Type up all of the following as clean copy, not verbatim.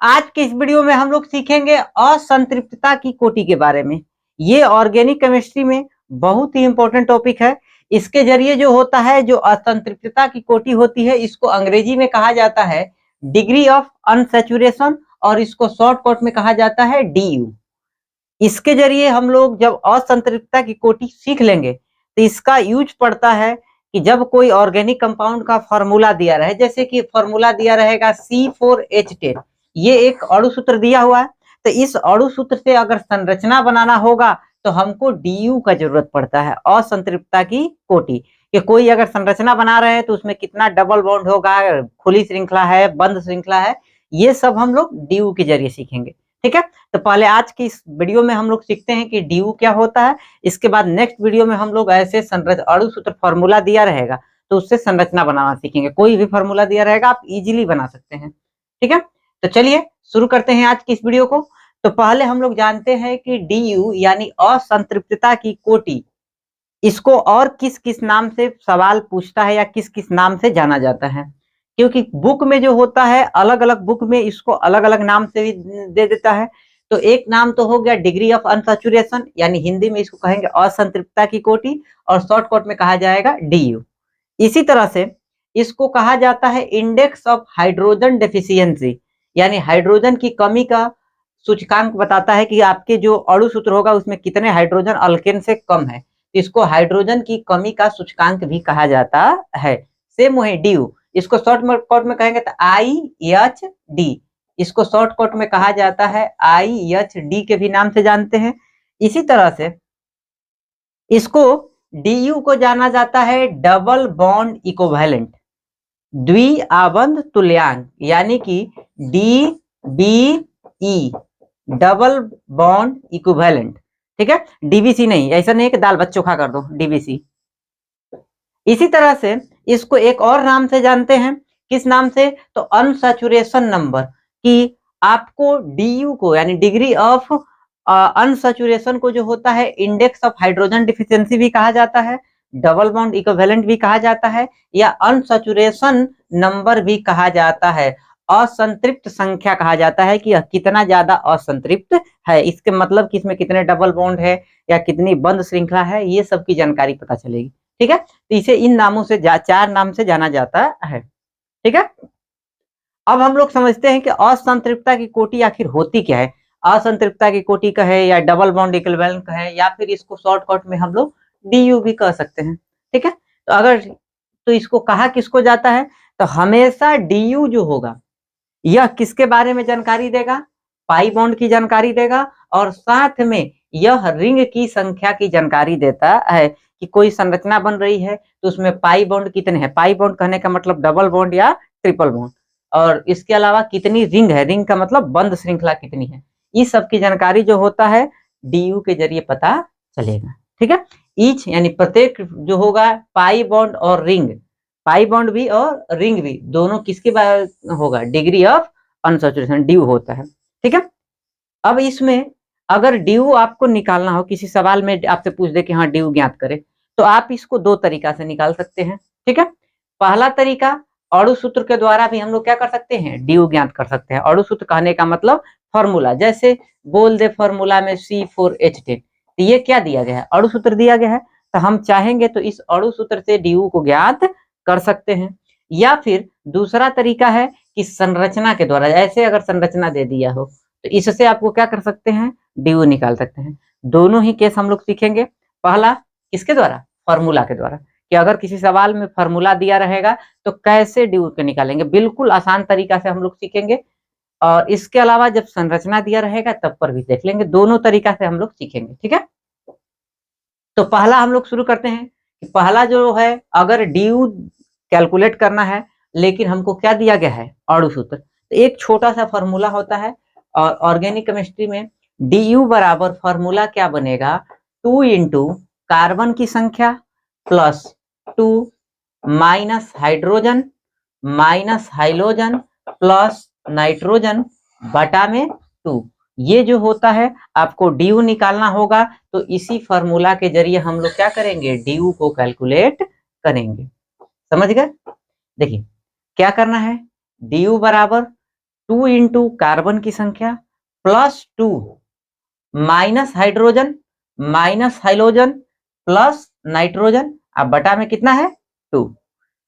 आज के इस वीडियो में हम लोग सीखेंगे असंतृप्तता की कोटि के बारे में। ये ऑर्गेनिक केमिस्ट्री में बहुत ही इंपॉर्टेंट टॉपिक है। इसके जरिए जो होता है, जो असंतृप्तता की कोटि होती है, इसको अंग्रेजी में कहा जाता है डिग्री ऑफ अनसैचुरेशन, और इसको शॉर्टकट में कहा जाता है DU। इसके जरिए हम लोग जब असंतृप्तता की कोटि सीख लेंगे तो इसका यूज पड़ता है कि जब कोई ऑर्गेनिक कंपाउंड का फॉर्मूला दिया रहे, जैसे कि फॉर्मूला दिया रहेगा C4H10, ये एक अणु सूत्र दिया हुआ है। तो इस अणु सूत्र से अगर संरचना बनाना होगा तो हमको DU का जरूरत पड़ता है, असंतृप्तता की कोटि। कि कोई अगर संरचना बना रहे हैं तो उसमें कितना डबल बॉन्ड होगा, खुली श्रृंखला है, बंद श्रृंखला है, ये सब हम लोग DU के जरिए सीखेंगे। ठीक है, तो पहले आज की इस वीडियो में हम लोग सीखते हैं कि DU क्या होता है। इसके बाद नेक्स्ट वीडियो में हम लोग ऐसे अणु सूत्र फॉर्मूला दिया रहेगा तो उससे संरचना बनाना सीखेंगे। कोई भी फॉर्मूला दिया रहेगा आप इजीली बना सकते हैं। ठीक है, तो चलिए शुरू करते हैं आज की इस वीडियो को। तो पहले हम लोग जानते हैं कि DU यानी असंतृप्तता की कोटि, इसको और किस किस नाम से सवाल पूछता है या किस किस नाम से जाना जाता है, क्योंकि बुक में जो होता है अलग अलग बुक में इसको अलग अलग नाम से भी दे देता है। तो एक नाम तो हो गया डिग्री ऑफ अनसैचुरेशन, यानी हिंदी में इसको कहेंगे असंतृप्तता की कोटि, और शॉर्टकट में कहा जाएगा DU। इसी तरह से इसको कहा जाता है इंडेक्स ऑफ हाइड्रोजन डेफिशिएंसी, यानी हाइड्रोजन की कमी का सूचकांक बताता है कि आपके जो अणु सूत्र होगा उसमें कितने हाइड्रोजन अल्केन से कम है। इसको हाइड्रोजन की कमी का सूचकांक भी कहा जाता है। सेम वही DU, इसको शॉर्टकट में कहेंगे तो IHD, इसको शॉर्टकट में कहा जाता है IHD के भी नाम से जानते हैं। इसी तरह से इसको DU को जाना जाता है डबल बॉन्ड इक्विवेलेंट, द्विआबंध तुल्यांक, यानी कि DBE, डबल बॉन्ड इक्विवेलेंट। ठीक है, DBC नहीं, ऐसा नहीं कि दाल भात चोखा कर दो, DBC। इसी तरह से इसको एक और नाम से जानते हैं, किस नाम से, तो अनसैचुरेशन नंबर, कि आपको DU को यानी डिग्री ऑफ अनसैचुरेशन को जो होता है इंडेक्स ऑफ हाइड्रोजन डिफिशियंसी भी कहा जाता है, डबल बॉन्ड इक्विवेलेंट भी कहा जाता है, या अनसैचुरेशन नंबर भी कहा जाता है, असंतृप्त संख्या कहा जाता है कि कितना ज्यादा असंतृप्त है। इसके मतलब कि इसमें कितने डबल बॉन्ड है या कितनी बंद श्रृंखला है, ये सब की जानकारी पता चलेगी। ठीक है, तो इसे इन नामों से चार नाम से जाना जाता है। ठीक है, अब हम लोग समझते हैं कि असंतृप्तता की कोटि आखिर होती क्या है। असंतृप्तता की कोटि कहे या डबल बॉन्ड इक्विवेलेंट कहे, या फिर इसको शॉर्टकट में हम लोग DU भी कह सकते हैं। ठीक है, तो अगर तो इसको कहा किसको जाता है, तो हमेशा DU जो होगा यह किसके बारे में जानकारी देगा, पाई बॉन्ड की जानकारी देगा, और साथ में यह रिंग की संख्या की जानकारी देता है कि कोई संरचना बन रही है तो उसमें पाई बॉन्ड कितने हैं। पाई बॉन्ड कहने का मतलब डबल बॉन्ड या ट्रिपल बॉन्ड, और इसके अलावा कितनी रिंग है, रिंग का मतलब बंद श्रृंखला कितनी है। इस सब की जानकारी जो होता है DU के जरिए पता चलेगा। ठीक है, ईच यानी प्रत्येक जो होगा पाई बॉन्ड और रिंग, पाई बॉन्ड भी और रिंग भी दोनों किसके बारे होगा, डिग्री ऑफ अनसैचुरेशन DU होता है। ठीक है, अब इसमें अगर DU आपको निकालना हो, किसी सवाल में आपसे पूछ दे कि हाँ DU ज्ञात करे, तो आप इसको दो तरीका से निकाल सकते हैं। ठीक है, पहला तरीका अणु सूत्र के द्वारा भी हम लोग क्या कर सकते हैं, DU ज्ञात कर सकते हैं। अणु सूत्र कहने का मतलब फॉर्मूला, जैसे बोल दे फॉर्मूला में C4H10, तो ये क्या दिया गया है, अणु सूत्र दिया गया है, तो हम चाहेंगे तो इस अणु सूत्र से DU को ज्ञात कर सकते हैं। या फिर दूसरा तरीका है कि संरचना के द्वारा, ऐसे अगर संरचना दे दिया हो तो इससे आपको क्या कर सकते हैं, DU निकाल सकते हैं। दोनों ही केस हम लोग सीखेंगे। पहला किसके द्वारा, फॉर्मूला के द्वारा, कि अगर किसी सवाल में फॉर्मूला दिया रहेगा तो कैसे DU को निकालेंगे, बिल्कुल आसान तरीका से हम लोग सीखेंगे। और इसके अलावा जब संरचना दिया रहेगा तब पर भी देख लेंगे, दोनों तरीका से हम लोग सीखेंगे। ठीक है, तो पहला हम लोग शुरू करते हैं कि पहला जो है, अगर DU कैलकुलेट करना है लेकिन हमको क्या दिया गया है, अणु सूत्र, तो एक छोटा सा फॉर्मूला होता है। और ऑर्गेनिक केमिस्ट्री में DU बराबर फॉर्मूला क्या बनेगा, 2 इंटू कार्बन की संख्या plus 2 minus hydrogen minus halogen plus nitrogen बटा में 2। ये जो होता है आपको DU निकालना होगा, तो इसी फॉर्मूला के जरिए हम लोग क्या करेंगे, DU को कैलकुलेट करेंगे। समझ गए, देखिए क्या करना है, DU बराबर 2 इंटू कार्बन की संख्या plus 2 minus hydrogen minus halogen plus nitrogen, अब बटा में कितना है 2।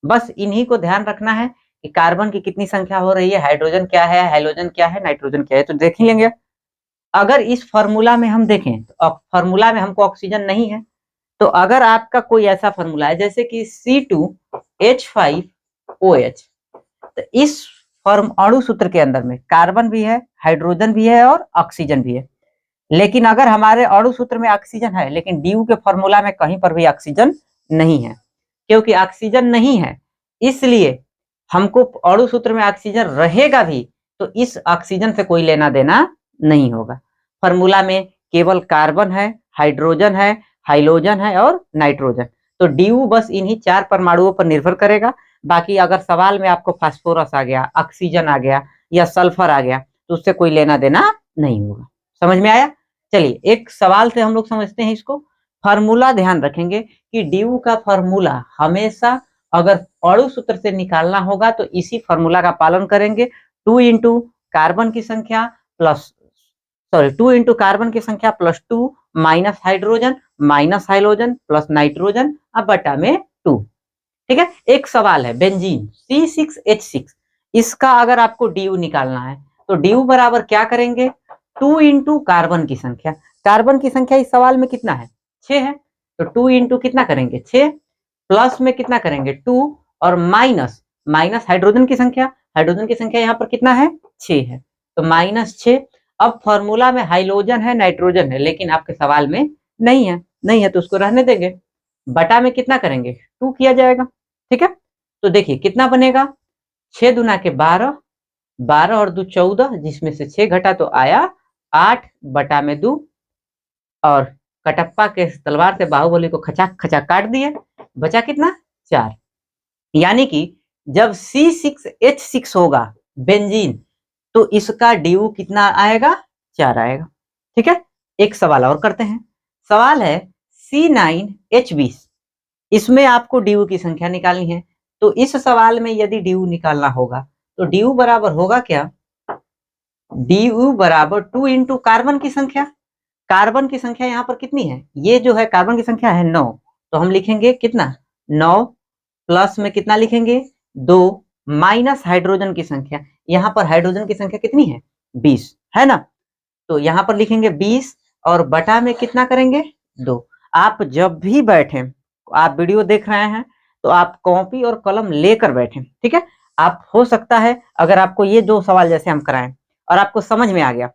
बस इन्हीं को ध्यान रखना है कि कार्बन की कितनी संख्या हो रही है, हाइड्रोजन क्या है, हाइलोजन क्या है, नाइट्रोजन क्या है, तो देख ही लेंगे। अगर इस फॉर्मूला में हम देखें तो फॉर्मूला में हमको ऑक्सीजन नहीं है, तो अगर आपका कोई ऐसा फॉर्मूला है जैसे कि C2H5OH, तो इस अणु सूत्र के अंदर में कार्बन भी है, हाइड्रोजन भी है और ऑक्सीजन भी है। लेकिन अगर हमारे अणु सूत्र में ऑक्सीजन है लेकिन DU के फॉर्मूला में कहीं पर भी ऑक्सीजन नहीं है, क्योंकि ऑक्सीजन नहीं है इसलिए हमको अणु सूत्र में ऑक्सीजन रहेगा भी तो इस ऑक्सीजन से कोई लेना देना नहीं होगा। फॉर्मूला में केवल कार्बन है, हाइड्रोजन है, हाइलोजन है और नाइट्रोजन, तो DU बस इन्हीं 4 परमाणुओं पर निर्भर करेगा। बाकी अगर सवाल में आपको फास्फोरस आ गया, ऑक्सीजन आ गया या सल्फर आ गया तो उससे कोई लेना देना नहीं होगा। समझ में आया? चलिए एक सवाल से हम लोग समझते हैं इसको। फॉर्मूला ध्यान रखेंगे कि DU का फॉर्मूला हमेशा अगर अणु सूत्र से निकालना होगा तो इसी फॉर्मूला का पालन करेंगे। 2 इंटू कार्बन की संख्या प्लस 2 इंटू कार्बन की संख्या plus 2 minus hydrogen minus halogen plus nitrogen, अब बटा में 2। ठीक है, एक सवाल है बेंजीन C6H6, इसका अगर आपको DU निकालना है तो DU बराबर क्या करेंगे 2 इंटू कार्बन की संख्या। कार्बन की संख्या इस सवाल में कितना है 6 है, तो 2 इंटू कितना करेंगे 6 प्लस में कितना करेंगे 2 और माइनस माइनस हाइड्रोजन की संख्या, हाइड्रोजन की संख्या यहाँ पर कितना है 6 है तो माइनस 6। अब फॉर्मूला में हाइलोजन है नाइट्रोजन है लेकिन आपके सवाल में नहीं है तो उसको रहने देंगे। बटा में कितना करेंगे 2 किया जाएगा। ठीक है, तो देखिए कितना बनेगा 6 दूना के 12, 12 और 2 14, जिसमें से 6 घटा तो आया 8 बटा में 2 और कटप्पा के तलवार से बाहुबली को खचाक खचाक काट दिए, बचा कितना 4। यानी कि जब C6H6 होगा बेंजीन तो इसका DU कितना आएगा 4 आएगा। ठीक है, एक सवाल और करते हैं। सवाल है C9H20, इसमें आपको DU की संख्या निकालनी है। तो इस सवाल में यदि DU निकालना होगा तो DU बराबर होगा क्या, DU बराबर 2 इंटू कार्बन की संख्या। कार्बन की संख्या यहाँ पर कितनी है, ये जो है कार्बन की संख्या है 9, तो हम लिखेंगे कितना 9 प्लस में कितना लिखेंगे 2 माइनस हाइड्रोजन की संख्या, यहाँ पर हाइड्रोजन की संख्या कितनी है 20 है ना, तो यहाँ पर लिखेंगे 20 और बटा में कितना करेंगे 2। आप जब भी बैठे, आप वीडियो देख रहे हैं तो आप कॉपी और कलम लेकर बैठे। ठीक है, आप हो सकता है अगर आपको ये 2 सवाल जैसे हम कराएं और आपको समझ में आ गया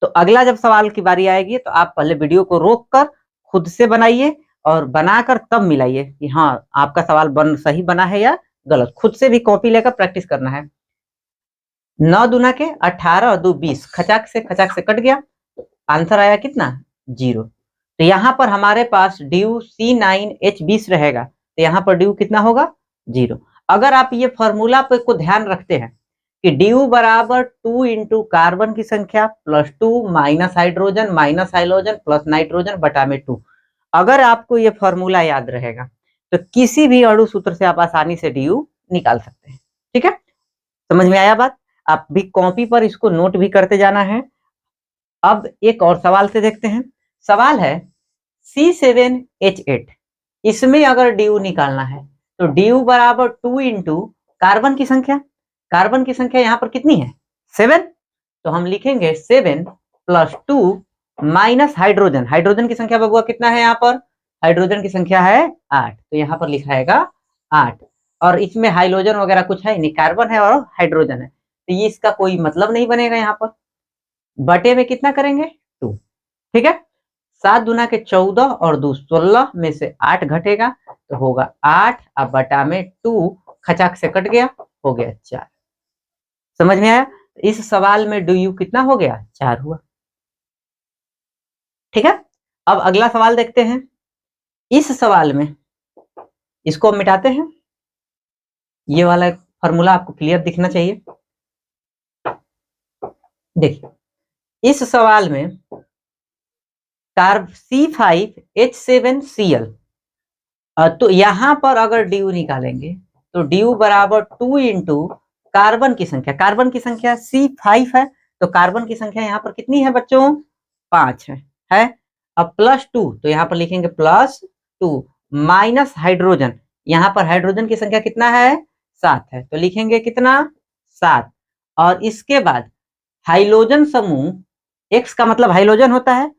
तो अगला जब सवाल की बारी आएगी तो आप पहले वीडियो को रोक कर खुद से बनाइए और बनाकर तब मिलाइए कि हाँ आपका सवाल सही बना है या गलत। खुद से भी कॉपी लेकर प्रैक्टिस करना है। 9 दूना के 18 और 2 20, खचाक से कट गया, आंसर आया कितना 0। तो यहाँ पर हमारे पास DU C9H20 रहेगा तो यहाँ पर DU कितना होगा 0। अगर आप ये फॉर्मूला पे को ध्यान रखते हैं कि DU बराबर 2 इंटू कार्बन की संख्या plus 2 minus hydrogen minus halogen plus nitrogen बटा में 2, अगर आपको ये फॉर्मूला याद रहेगा तो किसी भी अणु सूत्र से आप आसानी से DU निकाल सकते हैं। ठीक है, समझ में आया बात? आप भी कॉपी पर इसको नोट भी करते जाना है। अब एक और सवाल से देखते हैं। सवाल है C7H8, इसमें अगर DU निकालना है तो DU बराबर 2 इंटू कार्बन की संख्या। कार्बन की संख्या यहाँ पर कितनी है 7, तो हम लिखेंगे 7 प्लस 2 माइनस हाइड्रोजन, हाइड्रोजन की संख्या बबुआ कितना है यहाँ पर, हाइड्रोजन की संख्या है 8, तो यहाँ पर लिखा है 8 और इसमें हाइलोजन वगैरह कुछ है नहीं, कार्बन है और हाइड्रोजन है तो ये इसका कोई मतलब नहीं बनेगा। यहाँ पर बटे में कितना करेंगे 2। ठीक है, 7 दूना के 14 और 2 16, में से 8 घटेगा तो होगा 8, अब बटा में 2 खचाक से कट गया, हो गया 4। समझ में आया? इस सवाल में DU कितना हो गया 4 हुआ। ठीक है, अब अगला सवाल देखते हैं। इस सवाल में इसको मिटाते हैं, ये वाला फॉर्मूला आपको क्लियर दिखना चाहिए। देखिए इस सवाल में C5H7Cl, तो यहां पर अगर DU निकालेंगे तो DU बराबर 2 इंटू कार्बन की संख्या, कार्बन की संख्या C5 है, तो कार्बन की संख्या यहाँ पर कितनी है बच्चों, 5 है। अब +2, तो यहाँ पर लिखेंगे +2 माइनस हाइड्रोजन, यहाँ पर हाइड्रोजन की संख्या कितना है, 7 है, तो लिखेंगे कितना, 7। और इसके बाद हाइलोजन समूह, X का मतलब हाइलोजन होता है,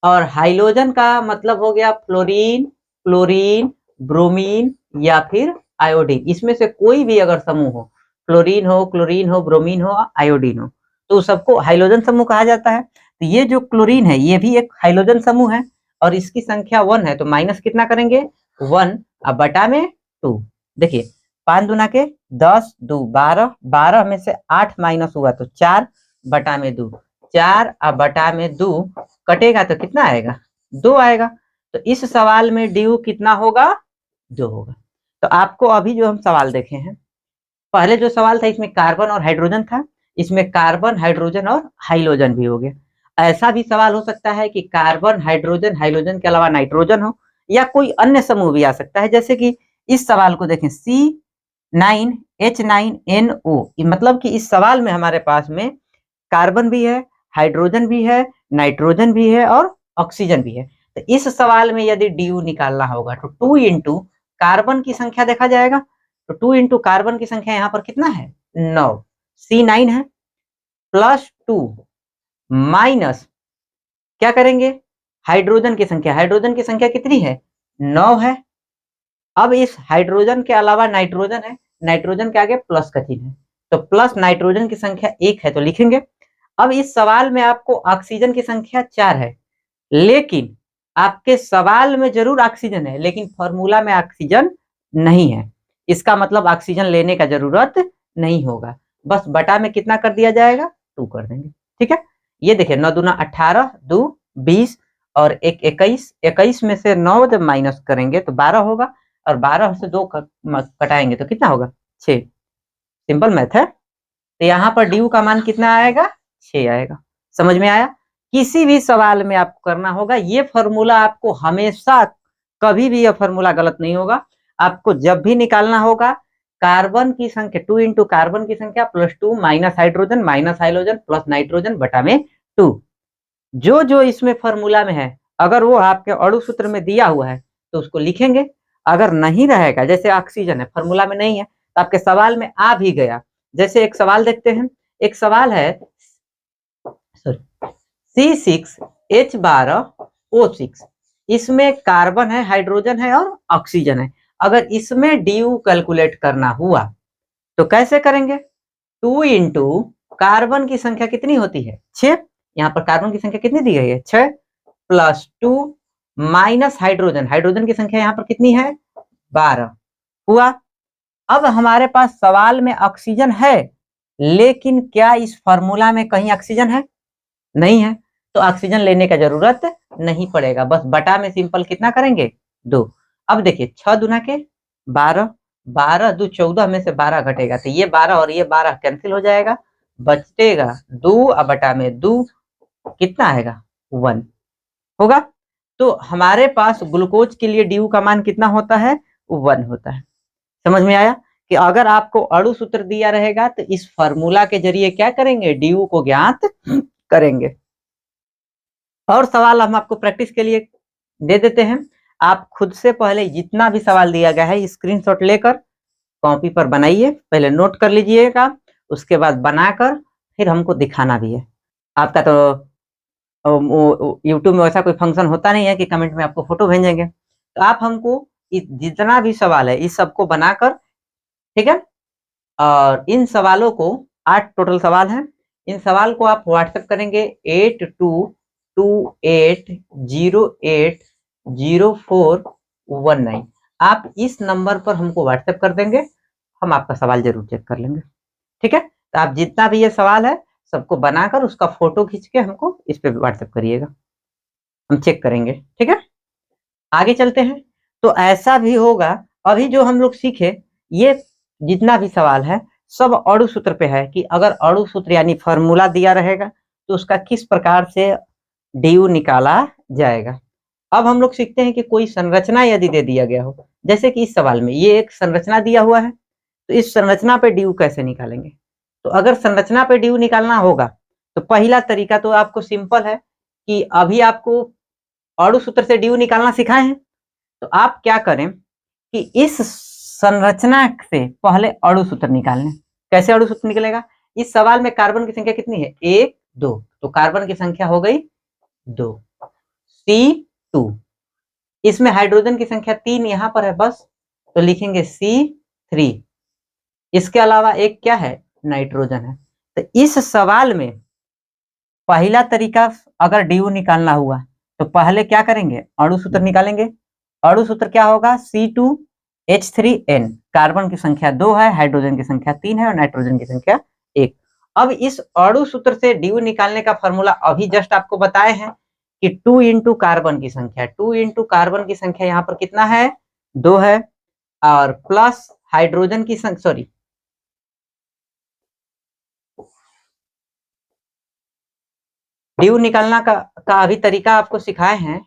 और हाइलोजन का मतलब हो गया फ्लोरीन, क्लोरीन, ब्रोमीन या फिर आयोडीन, इसमें से कोई भी अगर समूह हो, फ्लोरीन हो, क्लोरीन हो, ब्रोमीन हो, आयोडीन हो, तो सबको हाइलोजन समूह कहा जाता है। तो ये जो क्लोरीन है ये भी एक हाइलोजन समूह है, और इसकी संख्या 1 है, तो माइनस कितना करेंगे, 1 अब बटा में 2। देखिए 5 दूना के 10, 2 12, 12 में से 8 माइनस हुआ तो 4 बटा में 2, 4 अब बटा में 2 कटेगा तो कितना आएगा, 2 आएगा। तो इस सवाल में ड्यू कितना होगा, 2 होगा। तो आपको अभी जो हम सवाल देखे हैं, पहले जो सवाल था इसमें कार्बन और हाइड्रोजन था, इसमें कार्बन, हाइड्रोजन और हाइलोजन भी हो गया। ऐसा भी सवाल हो सकता है कि कार्बन, हाइड्रोजन, हाइलोजन के अलावा नाइट्रोजन हो, या कोई अन्य समूह भी आ सकता है। जैसे कि इस सवाल को देखें, C9H9NO, मतलब कि इस सवाल में हमारे पास में कार्बन भी है, हाइड्रोजन भी है, नाइट्रोजन भी है और ऑक्सीजन भी है। तो इस सवाल में यदि ड्यू निकालना होगा तो 2 इंटू कार्बन की संख्या देखा जाएगा, तो 2 इंटू कार्बन की संख्या यहाँ पर कितना है, 9, C9 है, +2 माइनस क्या करेंगे, हाइड्रोजन की संख्या, हाइड्रोजन की संख्या कितनी है, 9 है। अब इस हाइड्रोजन के अलावा नाइट्रोजन है, नाइट्रोजन के आगे प्लस का चिन्ह है, तो प्लस नाइट्रोजन की संख्या 1 है, तो लिखेंगे। अब इस सवाल में आपको ऑक्सीजन की संख्या 4 है, लेकिन आपके सवाल में जरूर ऑक्सीजन है, लेकिन फॉर्मूला में ऑक्सीजन नहीं है। इसका मतलब ऑक्सीजन लेने का जरूरत नहीं होगा, बस बटा में कितना कर दिया जाएगा, 2 कर देंगे। ठीक है, ये देखिए 9 दूना 18, 2 20 और 1 21, 21 में से 9 जब माइनस करेंगे तो 12 होगा, और 12 से 2 कटाएंगे तो कितना होगा, 6। सिंपल मैथ है। तो यहाँ पर ड्यू का मान कितना आएगा, 6 आएगा। समझ में आया। किसी भी सवाल में आपको करना होगा ये फॉर्मूला, आपको हमेशा कभी भी यह फॉर्मूला गलत नहीं होगा। आपको जब भी निकालना होगा कार्बन की संख्या 2 इंटू कार्बन की संख्या +2 minus hydrogen minus halogen plus nitrogen बटा में 2, जो जो इसमें फॉर्मूला में है अगर वो आपके अणु सूत्र में दिया हुआ है तो उसको लिखेंगे। अगर नहीं रहेगा, जैसे ऑक्सीजन है फॉर्मूला में नहीं है तो आपके सवाल में आ भी गया, जैसे एक सवाल देखते हैं। एक सवाल है C6H12O6, इसमें कार्बन है, हाइड्रोजन है और ऑक्सीजन है। अगर इसमें ड्यू कैलकुलेट करना हुआ तो कैसे करेंगे, 2 इंटू कार्बन की संख्या कितनी होती है, 6, यहाँ पर कार्बन की संख्या कितनी दी गई है, 6 +2 माइनस हाइड्रोजन, हाइड्रोजन की संख्या यहाँ पर कितनी है, 12 हुआ। अब हमारे पास सवाल में ऑक्सीजन है, लेकिन क्या इस फॉर्मूला में कहीं ऑक्सीजन है, नहीं है, तो ऑक्सीजन लेने का जरूरत नहीं पड़ेगा, बस बटा में सिंपल कितना करेंगे, 2। अब देखिए 6 दूना के 12, 12 2 14 में से 12 घटेगा तो ये 12 और ये 12 कैंसिल हो जाएगा, बचेगा 2 अब बटा में 2 कितना आएगा, 1 होगा। तो हमारे पास ग्लूकोज के लिए ड्यू का मान कितना होता है, 1 होता है। समझ में आया कि अगर आपको अणु सूत्र दिया रहेगा तो इस फॉर्मूला के जरिए क्या करेंगे, ड्यू को ज्ञात करेंगे। और सवाल हम आपको प्रैक्टिस के लिए दे देते हैं, आप खुद से पहले जितना भी सवाल दिया गया है स्क्रीनशॉट लेकर कॉपी पर बनाइए, पहले नोट कर लीजिएगा, उसके बाद बनाकर फिर हमको दिखाना भी है। आपका तो यूट्यूब में वैसा कोई फंक्शन होता नहीं है कि कमेंट में आपको फोटो भेजेंगे, तो आप हमको जितना भी सवाल है इस सबको बनाकर, ठीक है, और इन सवालों को 8 टोटल सवाल हैं, इन सवाल को आप व्हाट्सएप करेंगे 8228080419। आप इस नंबर पर हमको व्हाट्सएप कर देंगे, हम आपका सवाल जरूर चेक कर लेंगे। ठीक है, तो आप जितना भी ये सवाल है सबको बनाकर उसका फोटो खींच के हमको इस पे व्हाट्सएप करिएगा, हम चेक करेंगे। ठीक है, आगे चलते हैं। तो ऐसा भी होगा, अभी जो हम लोग सीखे ये जितना भी सवाल है सब अणु सूत्र पे है, कि अगर अणु सूत्र यानी फॉर्मूला दिया रहेगा तो उसका किस प्रकार से ड्यू निकाला जाएगा। अब हम लोग सीखते हैं कि कोई संरचना यदि दे दिया गया हो, जैसे कि इस सवाल में ये एक संरचना दिया हुआ है, तो इस संरचना पे ड्यू कैसे निकालेंगे? तो अगर संरचना पे ड्यू निकालना होगा तो पहला तरीका तो आपको सिंपल है कि अभी आपको अणु सूत्र से ड्यू निकालना सिखाए हैं। तो आप क्या करें कि इस संरचना से पहले अणु सूत्र निकाल लें। कैसे अणु सूत्र निकलेगा? इस सवाल में कार्बन की संख्या कितनी है? 1 2, तो कार्बन की संख्या हो गई 2, C2। इसमें हाइड्रोजन की संख्या 3 यहां पर है बस, तो लिखेंगे C3। इसके अलावा एक क्या है? नाइट्रोजन है। तो इस सवाल में पहला तरीका अगर ड्यू निकालना हुआ तो पहले क्या करेंगे? अणु सूत्र निकालेंगे। अणु सूत्र क्या होगा? C2H3N। कार्बन की संख्या 2 है, हाइड्रोजन की संख्या 3 है और नाइट्रोजन की संख्या 1। अब इस अणु सूत्र से ड्यू निकालने का फॉर्मूला अभी जस्ट आपको बताए हैं कि 2 इंटू कार्बन की संख्या, 2 इंटू कार्बन की संख्या यहाँ पर कितना है? 2 है, और प्लस हाइड्रोजन की संख्या, सॉरी, ड्यू निकालना का अभी तरीका आपको सिखाए हैं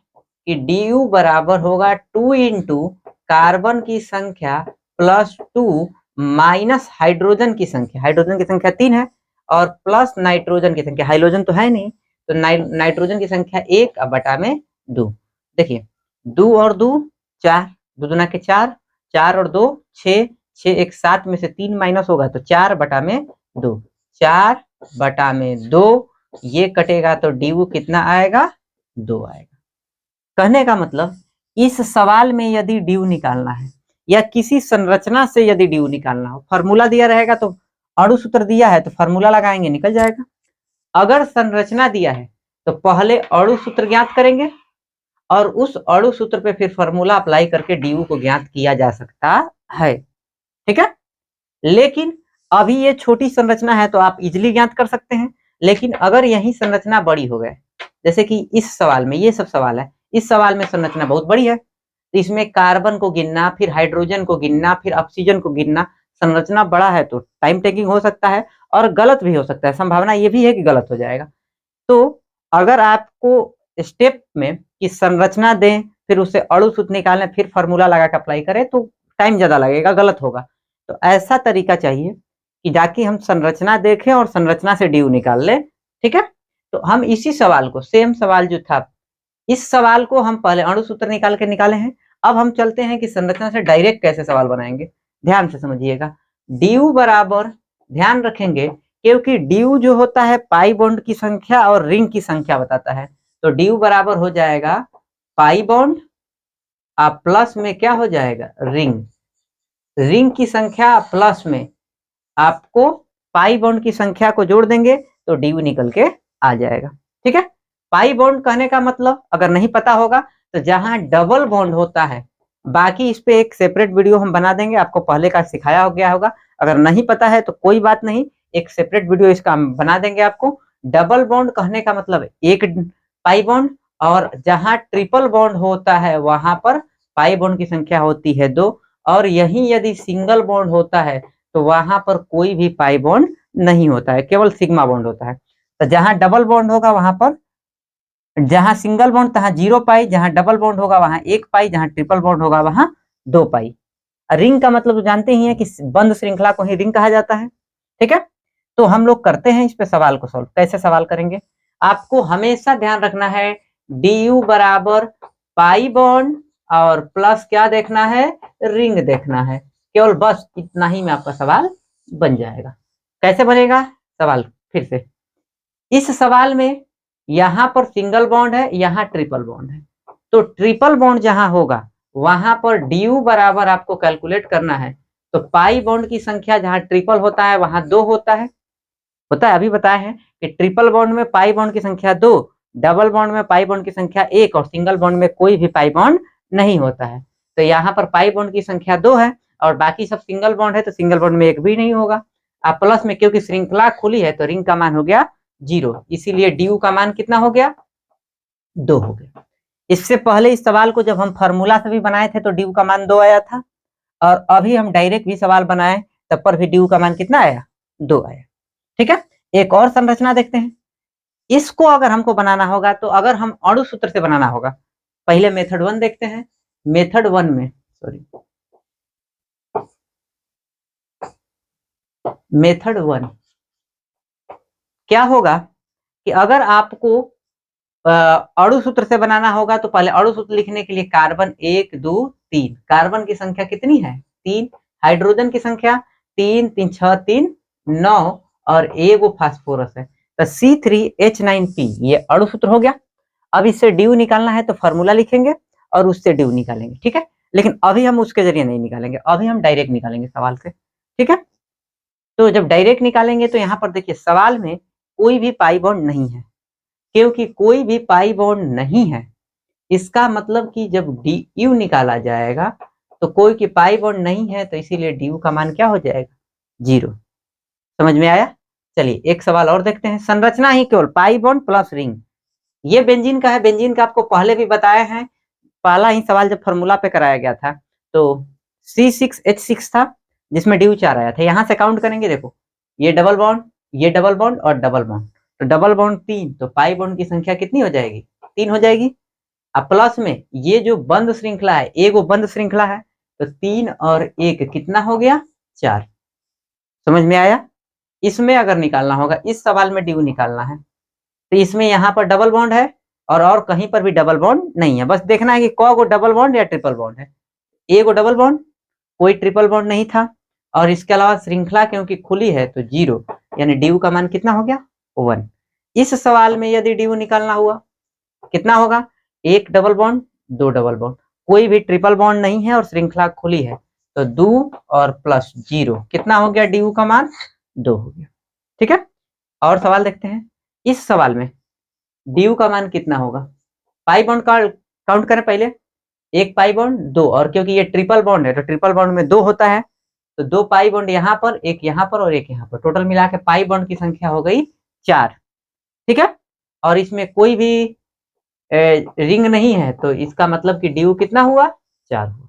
कि ड्यू बराबर होगा 2 इंटू कार्बन की संख्या प्लस 2 माइनस हाइड्रोजन की संख्या। हाइड्रोजन की संख्या 3 है और प्लस नाइट्रोजन की संख्या, हाइड्रोजन तो है नहीं, तो नाइट्रोजन की संख्या 1 बटा में 2। देखिए 2 और 2 4, 2 दूना के 4, 4 और 2 6, 6 एक 7 में से 3 माइनस होगा तो 4 बटा में 2, 4 बटा में 2, ये कटेगा तो ड्यू कितना आएगा? 2 आएगा। कहने का मतलब इस सवाल में यदि ड्यू निकालना है या किसी संरचना से यदि ड्यू निकालना हो, फॉर्मूला दिया रहेगा तो अणु सूत्र दिया है तो फॉर्मूला लगाएंगे, निकल जाएगा। अगर संरचना दिया है तो पहले अणु सूत्र ज्ञात करेंगे और उस अणु सूत्र पे फिर फॉर्मूला अप्लाई करके ड्यू को ज्ञात किया जा सकता है। ठीक है, लेकिन अभी ये छोटी संरचना है तो आप इजिली ज्ञात कर सकते हैं। लेकिन अगर यही संरचना बड़ी हो गए, जैसे कि इस सवाल में, ये सब सवाल है, इस सवाल में संरचना बहुत बड़ी है तो इसमें कार्बन को गिनना, फिर हाइड्रोजन को गिनना, फिर ऑक्सीजन को गिनना, संरचना बड़ा है तो टाइम टेकिंग हो सकता है और गलत भी हो सकता है, संभावना ये भी है कि गलत हो जाएगा। तो अगर आपको स्टेप में कि संरचना दें, फिर उससे अणु सूत्र निकालें, फिर फॉर्मूला लगा के अप्लाई करें तो टाइम ज्यादा लगेगा, गलत होगा। तो ऐसा तरीका चाहिए कि जाके हम संरचना देखें और संरचना से ड्यू निकाल लें। ठीक है, तो हम इसी सवाल को, सेम सवाल जो था, इस सवाल को हम पहले अणु सूत्र निकाल के निकाले हैं। अब हम चलते हैं कि संरचना से डायरेक्ट कैसे सवाल बनाएंगे। ध्यान से समझिएगा। ड्यू बराबर, ध्यान रखेंगे क्योंकि ड्यू जो होता है पाई बॉन्ड की संख्या और रिंग की संख्या बताता है, तो ड्यू बराबर हो जाएगा पाई बॉन्ड आप प्लस में क्या हो जाएगा? रिंग। रिंग की संख्या प्लस में आपको पाई बॉन्ड की संख्या को जोड़ देंगे तो ड्यू निकल के आ जाएगा। ठीक है, पाई बॉन्ड कहने का मतलब अगर नहीं पता होगा तो जहां डबल बॉन्ड होता है, बाकी इस पे एक सेपरेट वीडियो हम बना देंगे, आपको पहले का सिखाया हो गया होगा। अगर नहीं पता है तो कोई बात नहीं, एक सेपरेट वीडियो इसका हम बना देंगे आपको। डबल बॉन्ड कहने का मतलब एक पाई बॉन्ड, और जहां ट्रिपल बॉन्ड होता है वहां पर पाई बॉन्ड की संख्या होती है 2, और यही यदि सिंगल बॉन्ड होता है तो वहां पर कोई भी पाई बॉन्ड नहीं होता है, केवल सिग्मा बॉन्ड होता है। तो जहां डबल बॉन्ड होगा वहां पर, जहां सिंगल बॉन्ड तहां 0 पाई, जहां डबल बॉन्ड होगा वहां 1 पाई, जहां ट्रिपल बॉन्ड होगा वहां 2 पाई। रिंग का मतलब तो जानते ही हैं कि बंद श्रृंखला को ही रिंग कहा जाता है। ठीक है, तो हम लोग करते हैं इस पे सवाल को सॉल्व। कैसे सवाल करेंगे? आपको हमेशा ध्यान रखना है डी बराबर पाई बॉन्ड और प्लस क्या देखना है? रिंग देखना है। केवल बस इतना ही में आपका सवाल बन जाएगा। कैसे बनेगा सवाल? फिर से, इस सवाल में यहां पर सिंगल बॉन्ड है, यहां ट्रिपल बॉन्ड है, तो ट्रिपल बॉन्ड जहां होगा वहां पर ड्यू बराबर आपको कैलकुलेट करना है। तो पाई बॉन्ड की संख्या जहां ट्रिपल होता है वहां 2 होता है, अभी बताया है कि ट्रिपल बॉन्ड में पाई बॉन्ड की संख्या 2, डबल बॉन्ड में पाई बॉन्ड की संख्या 1 और सिंगल बॉन्ड में कोई भी पाई बॉन्ड नहीं होता है। तो यहाँ पर पाई बॉन्ड की संख्या 2 है और बाकी सब सिंगल बॉन्ड है, तो सिंगल बॉन्ड में एक भी नहीं होगा। आप प्लस में, क्योंकि श्रृंखला खुली है तो रिंग का मान हो गया 0, इसीलिए ड्यू का मान कितना हो गया? 2 हो गया। इससे पहले इस सवाल को जब हम फार्मूला से भी बनाए थे तो ड्यू का मान 2 आया था, और अभी हम डायरेक्ट भी सवाल बनाए तब पर भी ड्यू का मान कितना आया? 2 आया। ठीक है, एक और संरचना देखते हैं। इसको अगर हमको बनाना होगा तो अगर हम अणु सूत्र से बनाना होगा, पहले मेथड 1 देखते हैं। मेथड 1 में, सॉरी, मेथड 1 क्या होगा कि अगर आपको अणु सूत्र से बनाना होगा तो पहले अणु सूत्र लिखने के लिए कार्बन 1 2 3, कार्बन की संख्या कितनी है 3, हाइड्रोजन की संख्या 3 3 6 3 9 और एगो फास्फोरस है तो C3H9P ये अणु सूत्र हो गया। अब इससे ड्यू निकालना है तो फॉर्मूला लिखेंगे और उससे ड्यू निकालेंगे, ठीक है। लेकिन अभी हम उसके जरिए नहीं निकालेंगे, अभी हम डायरेक्ट निकालेंगे सवाल से, ठीक है। तो जब डायरेक्ट निकालेंगे तो यहाँ पर देखिए सवाल में कोई भी पाई बॉन्ड नहीं है, क्योंकि कोई भी पाई बॉन्ड नहीं है इसका मतलब कि जब डी यू निकाला जाएगा तो कोई की पाई बॉन्ड नहीं है तो इसीलिए डी यू का मान क्या हो जाएगा 0। समझ में आया। चलिए एक सवाल और देखते हैं। संरचना ही केवल पाई बॉन्ड प्लस रिंग, ये बेंजीन का है। बेंजीन का आपको पहले भी बताया है, पहला ही सवाल जब फॉर्मूला पे कराया गया था तो C6H6 था जिसमें ड्यू 4 आया था। यहां से काउंट करेंगे, देखो ये डबल बॉन्ड, ये डबल बॉन्ड और डबल बॉन्ड, तो डबल बॉन्ड 3, तो पाई बॉन्ड की संख्या कितनी हो जाएगी 3 हो जाएगी। अब प्लस में ये जो बंद श्रृंखला है, एगो बंद श्रृंखला है तो 3 और 1 कितना हो गया 4। समझ में आया। इसमें अगर निकालना होगा, इस सवाल में ड्यू निकालना है तो इसमें यहाँ पर डबल बॉन्ड है और कहीं पर भी डबल बॉन्ड नहीं है। बस देखना है कि को डबल बॉन्ड या ट्रिपल बॉन्ड है। एगो डबल बॉन्ड, कोई ट्रिपल बॉन्ड नहीं था और इसके अलावा श्रृंखला क्योंकि खुली है तो 0, यानी ड्यू का मान कितना हो गया 1। इस सवाल में यदि ड्यू निकालना हुआ कितना होगा, 1 डबल बॉन्ड 2 डबल बॉन्ड, कोई भी ट्रिपल बॉन्ड नहीं है और श्रृंखला खुली है तो 2 और प्लस 0 कितना हो गया ड्यू का मान 2 हो गया, ठीक है। और सवाल देखते हैं। इस सवाल में ड्यू का मान कितना होगा, पाई बॉन्ड का काउंट करें पहले, 1 पाई बॉन्ड 2, और क्योंकि ये ट्रिपल बॉन्ड है तो ट्रिपल बॉन्ड में 2 होता है तो 2 पाई बॉन्ड यहाँ पर, 1 यहाँ पर और 1 यहाँ पर, टोटल मिला के पाई बॉन्ड की संख्या हो गई 4, ठीक है। और इसमें कोई भी रिंग नहीं है तो इसका मतलब कि ड्यू कितना हुआ 4 हुआ,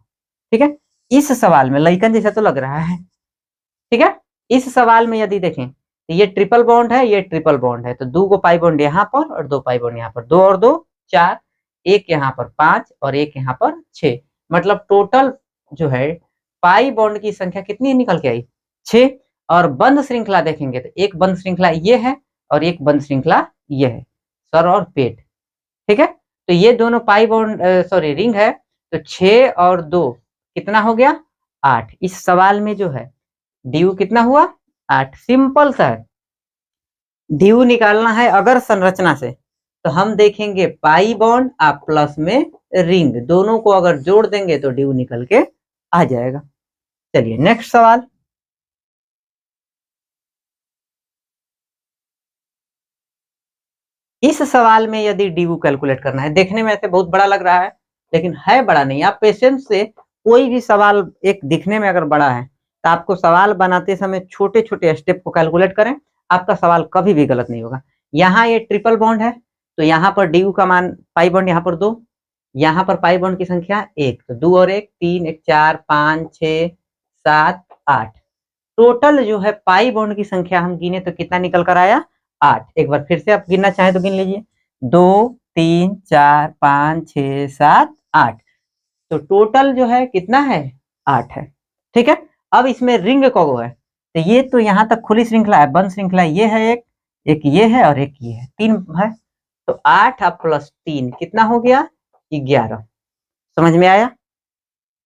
ठीक है। इस सवाल में लइकन जैसा तो लग रहा है, ठीक है। इस सवाल में यदि देखें तो ये ट्रिपल बॉन्ड है, ये ट्रिपल बॉन्ड है तो 2 को पाई बॉन्ड यहाँ पर और 2 पाई बॉन्ड यहाँ पर, 2 और 2 4, 1 यहाँ पर 5 और 1 यहाँ पर 6, मतलब टोटल जो है पाई बॉन्ड की संख्या कितनी निकल के आई 6। और बंद श्रृंखला देखेंगे तो एक बंद श्रृंखला ये है और एक बंद श्रृंखला ये है, सर और पेट, ठीक है। तो ये दोनों पाई बॉन्ड सॉरी रिंग है तो 6 और 2 कितना हो गया 8। इस सवाल में जो है ड्यू कितना हुआ 8। सिंपल सा है। ड्यू निकालना है अगर संरचना से तो हम देखेंगे पाई बॉन्ड आप प्लस में रिंग, दोनों को अगर जोड़ देंगे तो ड्यू निकल के आ जाएगा। चलिए नेक्स्ट सवाल। इस सवाल में यदि ड्यू कैलकुलेट करना है, देखने में ऐसे बहुत बड़ा लग रहा है लेकिन है बड़ा नहीं। आप पेशेंस से कोई भी सवाल एक दिखने में अगर बड़ा है तो आपको सवाल बनाते समय छोटे छोटे स्टेप को कैलकुलेट करें, आपका सवाल कभी भी गलत नहीं होगा। यहाँ ये ट्रिपल बॉन्ड है तो यहाँ पर ड्यू का मान, पाई बॉन्ड यहाँ पर 2, यहाँ पर पाई बॉन्ड की संख्या 1, तो 2 और 1 3, 1 4 5 6 7 8, टोटल जो है पाई बॉन्ड की संख्या हम गिने तो कितना निकल कर आया 8। एक बार फिर से आप गिनना चाहें तो गिन लीजिए, 2 3 4 5 6 7 8, तो टोटल जो है कितना है 8 है, ठीक है। अब इसमें रिंग को है तो ये तो यहाँ तक खुली श्रृंखला है, बंद श्रृंखला ये है, एक ये है और एक ये है, 3 है तो 8 अब प्लस 3 कितना हो गया 11। समझ में आया।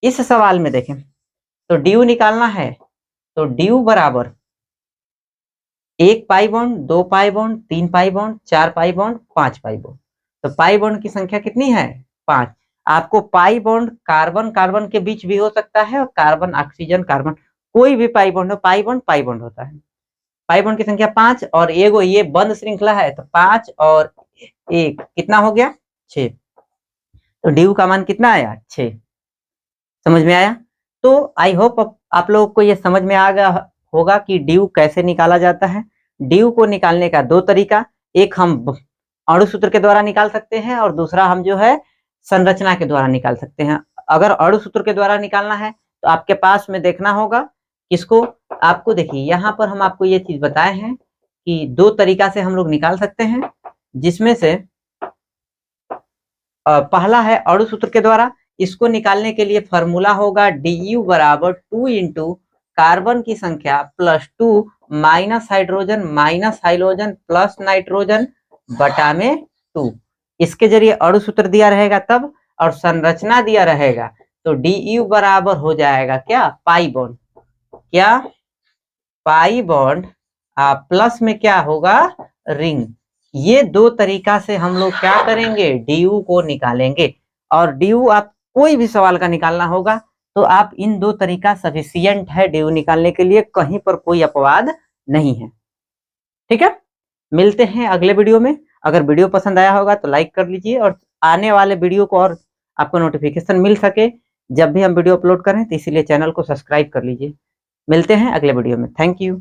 इस सवाल में देखें तो ड्यू निकालना है तो ड्यू बराबर 1 pi bond 2 pi bond 3 pi bond 4 pi bond 5 pi bond, तो पाई बॉन्ड की संख्या कितनी है 5। आपको पाई बॉन्ड कार्बन कार्बन के बीच भी हो सकता है और कार्बन ऑक्सीजन कार्बन, कोई भी पाई बॉन्ड हो, पाई बॉन्ड होता है। पाई बॉन्ड की संख्या 5 और एगो ये बंद श्रृंखला है तो 5 और 1 कितना हो गया 6, तो ड्यू का मान कितना आया 6। समझ में आया। तो आई होप आप लोगों को ये समझ में आ गया होगा कि ड्यू कैसे निकाला जाता है। ड्यू को निकालने का 2 तरीका, एक हम अणु सूत्र के द्वारा निकाल सकते हैं और दूसरा हम जो है संरचना के द्वारा निकाल सकते हैं। अगर अणु सूत्र के द्वारा निकालना है तो आपके पास में देखना होगा किसको, आपको देखिए यहाँ पर हम आपको ये चीज बताए हैं कि 2 तरीका से हम लोग निकाल सकते हैं, जिसमें से पहला है अणु सूत्र के द्वारा। इसको निकालने के लिए फॉर्मूला होगा डी यू बराबर 2 इंटू कार्बन की संख्या +2 माइनस हाइड्रोजन प्लस नाइट्रोजन बटा में 2। इसके जरिए अणु सूत्र दिया रहेगा तब, और संरचना दिया रहेगा तो DU बराबर हो जाएगा क्या, पाई बॉन्ड। क्या, पाई बॉन्ड प्लस में क्या होगा, रिंग। ये दो तरीका से हम लोग क्या करेंगे, DU को निकालेंगे। और DU आप कोई भी सवाल का निकालना होगा तो आप इन दो तरीका सफिशियंट है DU निकालने के लिए, कहीं पर कोई अपवाद नहीं है। ठीक है, मिलते हैं अगले वीडियो में। अगर वीडियो पसंद आया होगा तो लाइक कर लीजिए, और आने वाले वीडियो को और आपको नोटिफिकेशन मिल सके जब भी हम वीडियो अपलोड करें, तो इसीलिए चैनल को सब्सक्राइब कर लीजिए। मिलते हैं अगले वीडियो में। Thank you.